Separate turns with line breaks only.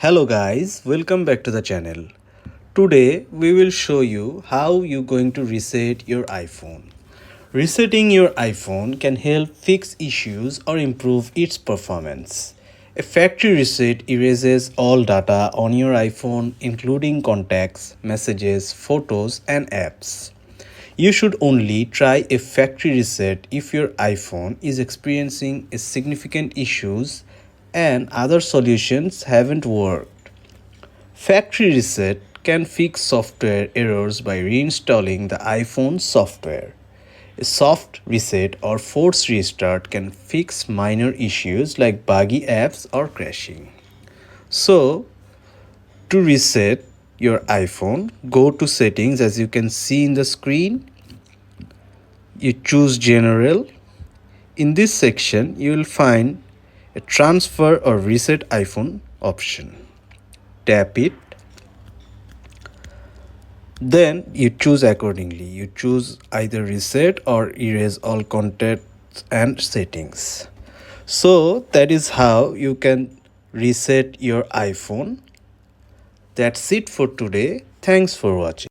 Hello guys, welcome back to the channel. Today we will show you how you're going to reset your iPhone. Resetting your iPhone can help fix issues or improve its performance. A factory reset erases all data on your iPhone including contacts, messages, photos and apps. You should only try a factory reset if your iPhone is experiencing a significant issues and other solutions haven't worked. Factory reset can fix software errors by reinstalling the iPhone software. A soft reset or forced restart can fix minor issues like buggy apps or crashing. So, to reset your iPhone, go to settings as you can see in the screen. You choose General. In this section, you will find a transfer or reset iPhone option. Tap it. Then you choose accordingly. You choose either reset or erase all contacts and settings. So that is how you can reset your iPhone. That's it for today. Thanks for watching.